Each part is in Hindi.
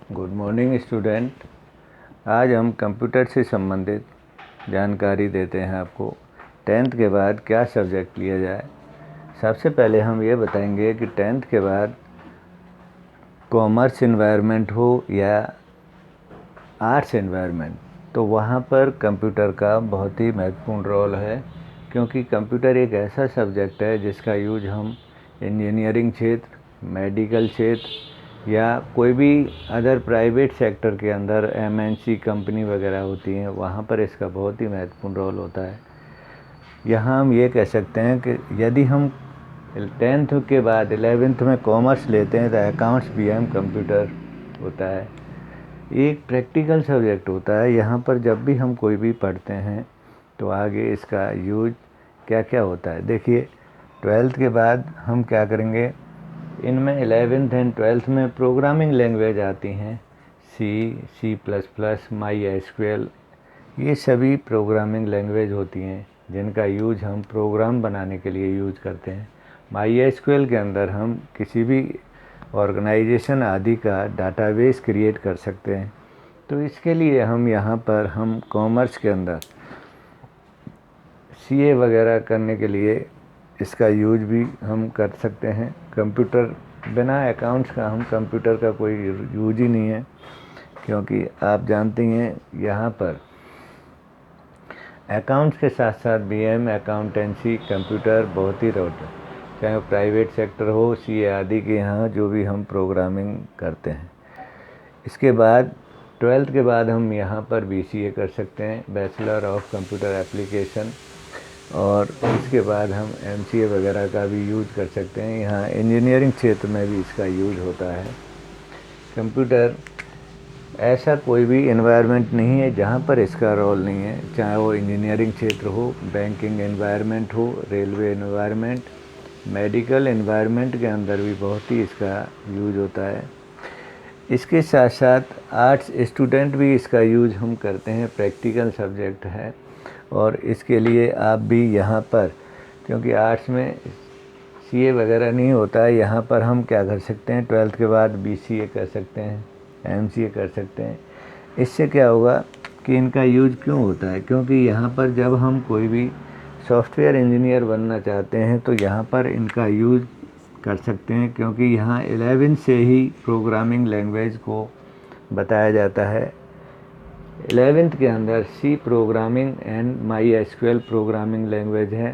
Good morning student. आज हम कंप्यूटर से संबंधित जानकारी देते हैं आपको। 10th के बाद क्या सब्जेक्ट लिया जाए। सबसे पहले हम ये बताएंगे कि 10th के बाद कॉमर्स एनवायरनमेंट हो या आर्ट्स एनवायरनमेंट, तो वहाँ पर कंप्यूटर का बहुत ही महत्वपूर्ण रोल है, क्योंकि कंप्यूटर एक ऐसा सब्जेक्ट है जिसका यूज हम इंजीनियरिंग क्षेत्र, मेडिकल क्षेत्र या कोई भी अदर प्राइवेट सेक्टर के अंदर MNC कंपनी वगैरह होती हैं, वहाँ पर इसका बहुत ही महत्वपूर्ण रोल होता है। यहाँ हम ये कह सकते हैं कि यदि हम 10th के बाद 11th में कॉमर्स लेते हैं तो अकाउंट्स PM कंप्यूटर होता है। एक प्रैक्टिकल सब्जेक्ट होता है। यहाँ पर जब भी हम कोई भी पढ़ते हैं तो आगे इसका यूज क्या क्या होता है। देखिए, 12th के बाद हम क्या करेंगे, इनमें 11th एंड 12th में प्रोग्रामिंग लैंग्वेज आती हैं, C++, MySQL। ये सभी प्रोग्रामिंग लैंग्वेज होती हैं जिनका यूज हम प्रोग्राम बनाने के लिए यूज करते हैं। MySQL के अंदर हम किसी भी ऑर्गेनाइजेशन आदि का डाटाबेस क्रिएट कर सकते हैं। तो इसके लिए हम यहाँ पर हम कॉमर्स के अंदर CA वगैरह करने के लिए इसका यूज भी हम कर सकते हैं। कंप्यूटर बिना अकाउंट्स का हम कंप्यूटर का कोई यूज ही नहीं है, क्योंकि आप जानते हैं यहाँ पर अकाउंट्स के साथ साथ BM अकाउंटेंसी कंप्यूटर बहुत ही रोल है, चाहे वो प्राइवेट सेक्टर हो, CA आदि के यहाँ जो भी हम प्रोग्रामिंग करते हैं। इसके बाद 12th के बाद हम यहाँ पर BCA कर सकते हैं, बैचलर ऑफ कंप्यूटर एप्लीकेशन, और इसके बाद हम MCA वगैरह का भी यूज कर सकते हैं। यहाँ इंजीनियरिंग क्षेत्र में भी इसका यूज होता है। कंप्यूटर ऐसा कोई भी एनवायरनमेंट नहीं है जहाँ पर इसका रोल नहीं है, चाहे वो इंजीनियरिंग क्षेत्र हो, बैंकिंग एनवायरनमेंट हो, रेलवे एनवायरनमेंट, मेडिकल एनवायरनमेंट के अंदर भी बहुत ही इसका यूज होता है। इसके साथ साथ आर्ट्स स्टूडेंट भी इसका यूज हम करते हैं, प्रैक्टिकल सब्जेक्ट है। और इसके लिए आप भी यहाँ पर, क्योंकि आर्ट्स में CA वगैरह नहीं होता है, यहाँ पर हम क्या कर सकते हैं, 12th के बाद BCA कर सकते हैं, MCA कर सकते हैं। इससे क्या होगा कि इनका यूज क्यों होता है, क्योंकि यहाँ पर जब हम कोई भी सॉफ्टवेयर इंजीनियर बनना चाहते हैं तो यहाँ पर इनका यूज कर सकते हैं, क्योंकि यहाँ 11 से ही प्रोग्रामिंग लैंग्वेज को बताया जाता है। 11th के अंदर C programming and MySQL programming language है,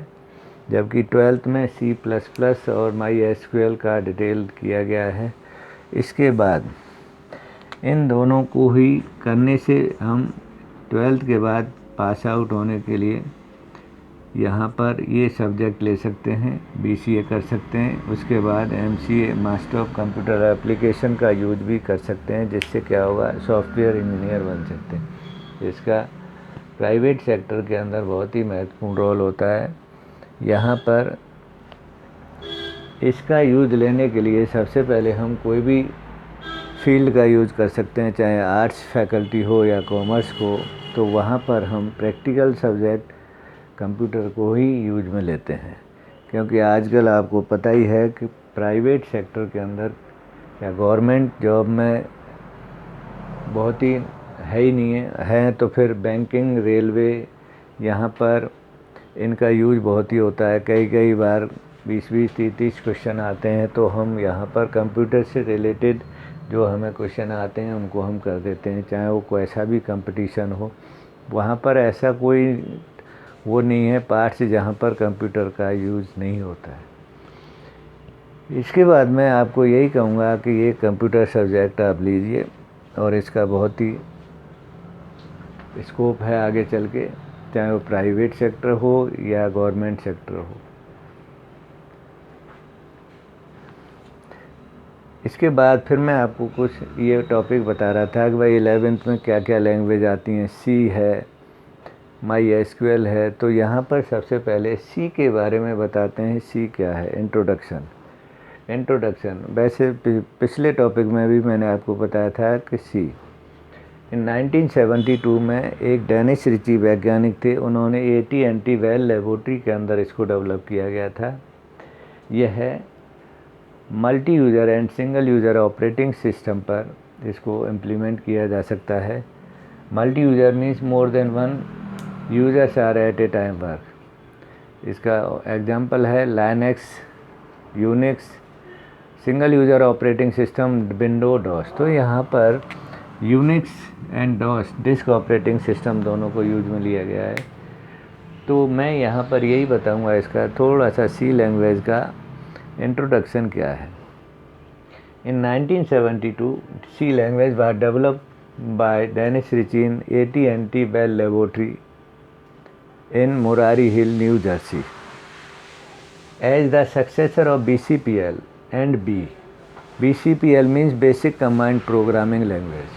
जबकि 12th में C++ और MySQL का डिटेल किया गया है। इसके बाद इन दोनों को ही करने से हम 12th के बाद पास आउट होने के लिए यहाँ पर ये सब्जेक्ट ले सकते हैं, BCA कर सकते हैं। उसके बाद MCA master of computer application का यूज भी कर सकते हैं, जिससे क्या होगा, सॉफ्टवेयर इंजीनियर बन सकते हैं। इसका प्राइवेट सेक्टर के अंदर बहुत ही महत्वपूर्ण रोल होता है। यहाँ पर इसका यूज लेने के लिए सबसे पहले हम कोई भी फील्ड का यूज कर सकते हैं, चाहे आर्ट्स फैकल्टी हो या कॉमर्स को, तो वहाँ पर हम प्रैक्टिकल सब्जेक्ट कंप्यूटर को ही यूज में लेते हैं। क्योंकि आजकल आपको पता ही है कि प्राइवेट सेक्टर के अंदर या गवर्नमेंट जॉब में बहुत ही है ही नहीं है तो फिर बैंकिंग, रेलवे, यहाँ पर इनका यूज बहुत ही होता है। कई बार 20-20, 30-30 क्वेश्चन आते हैं, तो हम यहाँ पर कंप्यूटर से रिलेटेड जो हमें क्वेश्चन आते हैं उनको हम कर देते हैं, चाहे वो कैसा भी कंपटीशन हो। वहाँ पर ऐसा कोई वो नहीं है पार्ट्स जहाँ पर कंप्यूटर का यूज़ नहीं होता है। इसके बाद मैं आपको यही कहूँगा कि ये कंप्यूटर सब्जेक्ट आप लीजिए, और इसका बहुत ही स्कोप है आगे चल के, चाहे वो प्राइवेट सेक्टर हो या गवर्नमेंट सेक्टर हो। इसके बाद फिर मैं आपको कुछ ये टॉपिक बता रहा था कि भाई 11th में क्या क्या लैंग्वेज आती हैं। C है, MySQL है। तो यहाँ पर सबसे पहले C के बारे में बताते हैं। C क्या है, इंट्रोडक्शन। वैसे पिछले टॉपिक में भी मैंने आपको बताया था कि C 1972 में एक डेनिश रिची वैज्ञानिक थे, उन्होंने AT&T वेल लेबोरेटरी के अंदर इसको डेवलप किया गया था। यह है multi user and single user operating system पर इसको इम्प्लीमेंट किया जा सकता है। Multi user means more than one users are at a time work. इसका एग्जांपल है Linux, Unix, single user operating system, window, DOS. तो यहाँ पर Unix and DOS disk operating system दोनों को यूज में लिया गया है। तो मैं यहाँ पर यही बताऊँगा इसका थोड़ा सा सी लैंग्वेज का इंट्रोडक्शन क्या है। In 1972, C language was developed by Dennis Ritchie in AT&T Bell Laboratory in Murray Hill, New Jersey, as the successor of BCPL and B. BCPL means Basic Command Programming Language.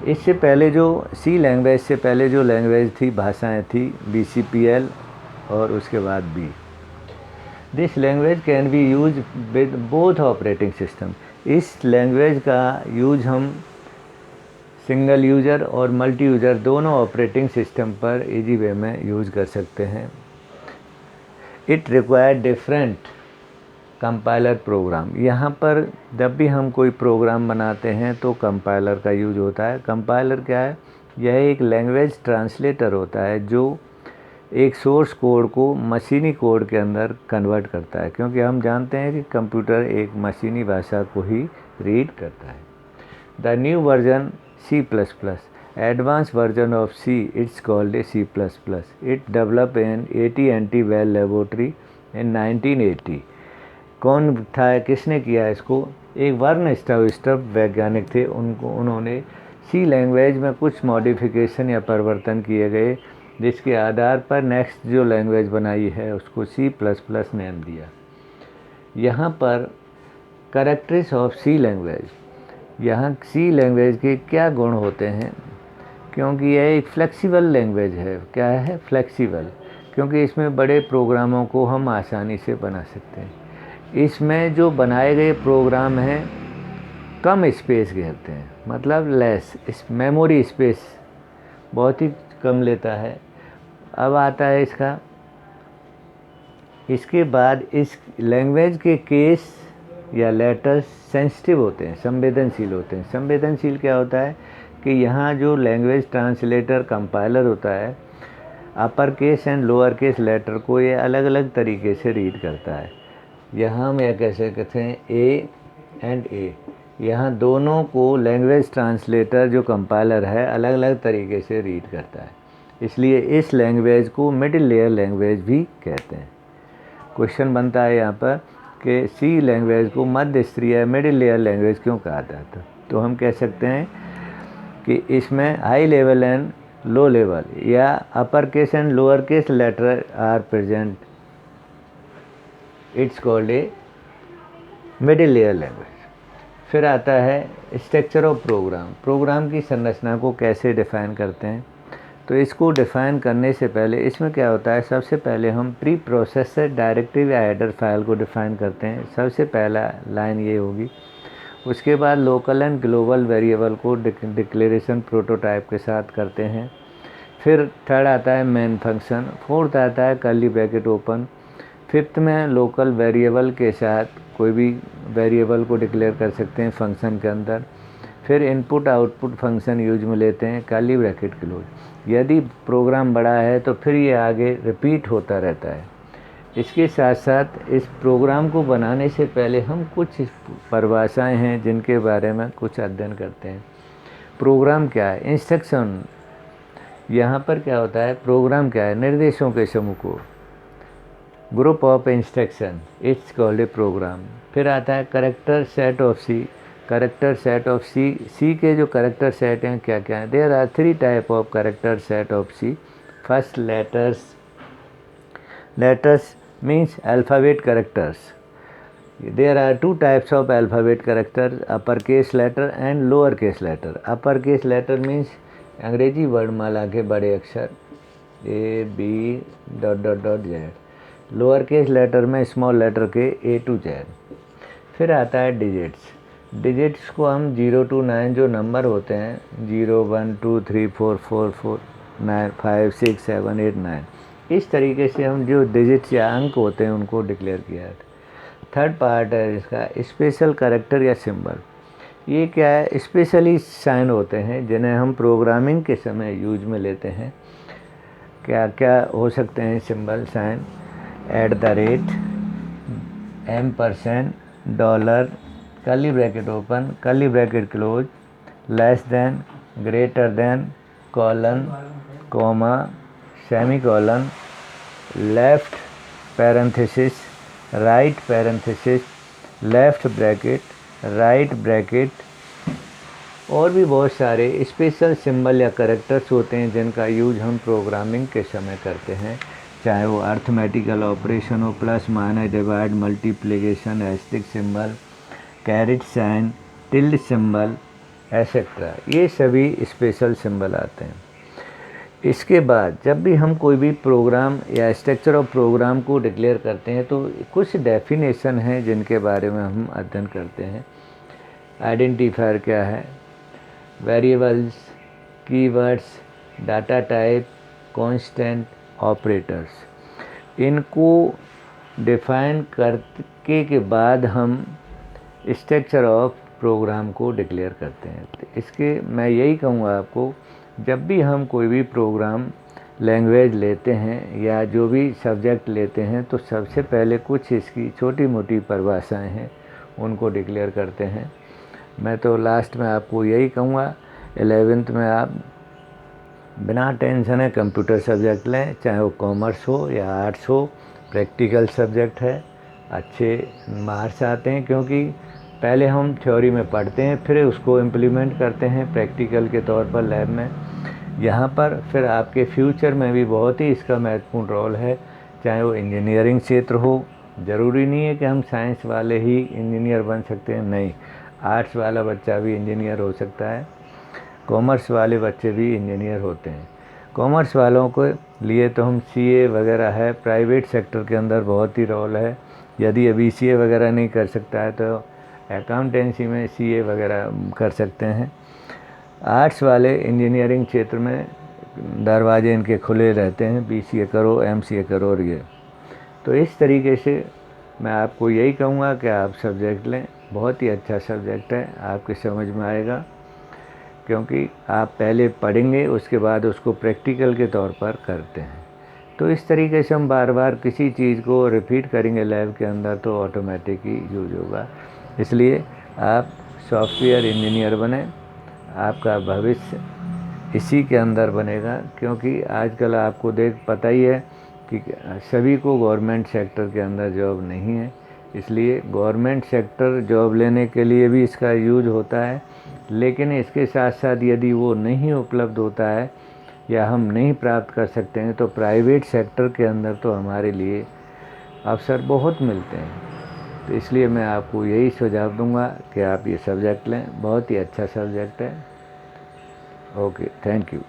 इससे पहले जो C लैंग्वेज से पहले जो लैंग्वेज थी, भाषाएं थी BCPL और उसके बाद B. This language can be used with both operating system. इस लैंग्वेज का यूज हम सिंगल यूज़र और मल्टी यूज़र दोनों ऑपरेटिंग सिस्टम पर इजी वे में यूज़ कर सकते हैं। It require different compiler program. यहाँ पर जब भी हम कोई प्रोग्राम बनाते हैं तो कंपाइलर का यूज होता है। कंपाइलर क्या है? यह एक लैंग्वेज ट्रांसलेटर होता है जो एक सोर्स कोड को मशीनी कोड के अंदर कन्वर्ट करता है, क्योंकि हम जानते हैं कि कंप्यूटर एक मशीनी भाषा को ही रीड करता है। The new version C++, advance version of C, it's called a C++। It develop in AT&T Bell laboratory in 1980। कौन था, किसने किया इसको? एक वर्नस्टाउस्ट्रप वैज्ञानिक थे। उन्होंने C लैंग्वेज में कुछ मॉडिफिकेशन या परिवर्तन किए गए, जिसके आधार पर नेक्स्ट जो लैंग्वेज बनाई है उसको C++ नेम दिया। यहाँ पर कैरेक्टरिस्टिक्स ऑफ C लैंग्वेज, यहाँ C लैंग्वेज के क्या गुण होते हैं? क्योंकि यह एक फ्लेक्सिबल लैंग्वेज है। क्या है? फ्लेक्सिबल, क्योंकि इसमें बड़े प्रोग्रामों को हम आसानी से बना सकते हैं। इसमें जो बनाए गए प्रोग्राम हैं कम स्पेस घेरते हैं, मतलब लेस मेमोरी स्पेस बहुत ही कम लेता है। अब आता है इसके बाद इस लैंग्वेज के केस या लेटर्स सेंसिटिव होते हैं, संवेदनशील होते हैं। संवेदनशील क्या होता है कि यहाँ जो लैंग्वेज ट्रांसलेटर कंपाइलर होता है, upper case and lower case letter को ये अलग अलग तरीके से रीड करता है। यहाँ हम यह कैसे कहते हैं ए एंड ए, यहाँ दोनों को लैंग्वेज ट्रांसलेटर जो कंपाइलर है अलग अलग तरीके से रीड करता है। इसलिए इस लैंग्वेज को मिडिल लेयर लैंग्वेज भी कहते हैं। क्वेश्चन बनता है यहाँ पर कि C लैंग्वेज को मध्य स्तरीय मिडिल लेयर लैंग्वेज क्यों कहा जाता है? तो हम कह सकते हैं कि इसमें high level and low level या upper case and lower case letter are present, it's called a middle layer language. फिर आता है स्ट्रक्चर ऑफ प्रोग्राम। प्रोग्राम की संरचना को कैसे डिफ़ाइन करते हैं? तो इसको डिफ़ाइन करने से पहले इसमें क्या होता है, सबसे पहले हम प्री प्रोसेसर डायरेक्टरी या हेडर फाइल को डिफ़ाइन करते हैं। सबसे पहला लाइन ये होगी। उसके बाद लोकल एंड ग्लोबल वेरिएबल को डिक्लेरेशन प्रोटोटाइप के साथ करते हैं। फिर थर्ड आता है मेन फंक्शन। फोर्थ आता है कर्ली ब्रैकेट ओपन। फिफ्थ में लोकल वेरिएबल के साथ कोई भी वेरिएबल को डिक्लेयर कर सकते हैं फंक्शन के अंदर। फिर इनपुट आउटपुट फंक्शन यूज में लेते हैं, कर्ली ब्रैकेट क्लोज। यदि प्रोग्राम बड़ा है तो फिर ये आगे रिपीट होता रहता है। इसके साथ साथ इस प्रोग्राम को बनाने से पहले हम कुछ परिभाषाएं हैं जिनके बारे में कुछ अध्ययन करते हैं। प्रोग्राम क्या है? इंस्ट्रक्शन। यहाँ पर क्या होता है? प्रोग्राम क्या है? निर्देशों के समूह को, group of instruction, it's called a program. फिर आता है character set of C. Character set of C के जो करेक्टर सेट हैं क्या क्या हैं? There are 3 type of character set of C. First letters means alphabet characters. There are 2 types of alphabet character, upper case letter and lower case letter. Upper case letter means अंग्रेजी वर्णमाला के बड़े अक्षर A, B, ... lower case letter में स्मॉल लेटर के A to Z। फिर आता है डिजिट्स। डिजिट्स को हम 0 to 9 जो नंबर होते हैं, 0, 1, 2, 3, 4, 4, 4, 9, 5, 6, 7, 8, 9, इस तरीके से हम जो डिजिट्स या अंक होते हैं उनको डिक्लेयर किया है। थर्ड पार्ट है इसका स्पेशल कैरेक्टर या सिंबल। ये क्या है, स्पेशली साइन होते हैं जिन्हें हम प्रोग्रामिंग के समय यूज में लेते हैं। क्या क्या हो सकते हैं symbol sign? @ $, Dollar, curly bracket open, curly bracket close, less than, greater than, colon, comma, semicolon, left parenthesis, right parenthesis, left bracket, right bracket, और भी बहुत सारे स्पेशल सिंबल या करैक्टर्स होते हैं जिनका यूज हम प्रोग्रामिंग के समय करते हैं, चाहे वो अर्थमेटिकल ऑपरेशन हो, plus minus divide multiplication, asterisk symbol, caret sign, tilde symbol etcetera, ये सभी स्पेशल सिंबल आते हैं। इसके बाद जब भी हम कोई भी प्रोग्राम या स्ट्रक्चर ऑफ प्रोग्राम को डिक्लेयर करते हैं तो कुछ डेफिनेशन हैं जिनके बारे में हम अध्ययन करते हैं। आइडेंटिफायर क्या है, variables, keywords, data type, constant, operators, इनको डिफाइन करके के बाद हम स्ट्रक्चर ऑफ प्रोग्राम को डिक्लेयर करते हैं। तो इसके मैं यही कहूँगा आपको, जब भी हम कोई भी प्रोग्राम लैंग्वेज लेते हैं या जो भी सब्जेक्ट लेते हैं तो सबसे पहले कुछ इसकी छोटी मोटी परिभाषाएं हैं उनको डिक्लेयर करते हैं। मैं तो लास्ट में आपको यही कहूँगा, 11th में आप बिना टेंशन है कंप्यूटर सब्जेक्ट लें, चाहे वो कॉमर्स हो या आर्ट्स हो, प्रैक्टिकल सब्जेक्ट है, अच्छे मार्क्स आते हैं क्योंकि पहले हम थ्योरी में पढ़ते हैं फिर उसको इम्प्लीमेंट करते हैं प्रैक्टिकल के तौर पर लैब में। यहाँ पर फिर आपके फ्यूचर में भी बहुत ही इसका महत्वपूर्ण रोल है, चाहे वो इंजीनियरिंग क्षेत्र हो। ज़रूरी नहीं है कि हम साइंस वाले ही इंजीनियर बन सकते हैं, नहीं, आर्ट्स वाला बच्चा भी इंजीनियर हो सकता है, कॉमर्स वाले बच्चे भी इंजीनियर होते हैं। कॉमर्स वालों को लिए तो हम CA वगैरह है, प्राइवेट सेक्टर के अंदर बहुत ही रोल है। यदि अभी CA वगैरह नहीं कर सकता है तो अकाउंटेंसी में CA वगैरह कर सकते हैं। आर्ट्स वाले इंजीनियरिंग क्षेत्र में दरवाजे इनके खुले रहते हैं, BCA करो, MCA करो और ये। तो इस तरीके से मैं आपको यही कहूँगा कि आप सब्जेक्ट लें, बहुत ही अच्छा सब्जेक्ट है, आपके समझ में आएगा क्योंकि आप पहले पढ़ेंगे उसके बाद उसको प्रैक्टिकल के तौर पर करते हैं। तो इस तरीके से हम बार बार किसी चीज़ को रिपीट करेंगे लैब के अंदर तो ऑटोमेटिक ही यूज होगा। इसलिए आप सॉफ्टवेयर इंजीनियर बने, आपका भविष्य इसी के अंदर बनेगा क्योंकि आजकल आपको पता ही है कि सभी को गवर्नमेंट सेक्टर के अंदर जॉब नहीं है। इसलिए गवर्नमेंट सेक्टर जॉब लेने के लिए भी इसका यूज होता है, लेकिन इसके साथ साथ यदि वो नहीं उपलब्ध होता है या हम नहीं प्राप्त कर सकते हैं तो प्राइवेट सेक्टर के अंदर तो हमारे लिए अवसर बहुत मिलते हैं। तो इसलिए मैं आपको यही सुझाव दूंगा कि आप ये सब्जेक्ट लें, बहुत ही अच्छा सब्जेक्ट है। Okay, thank you.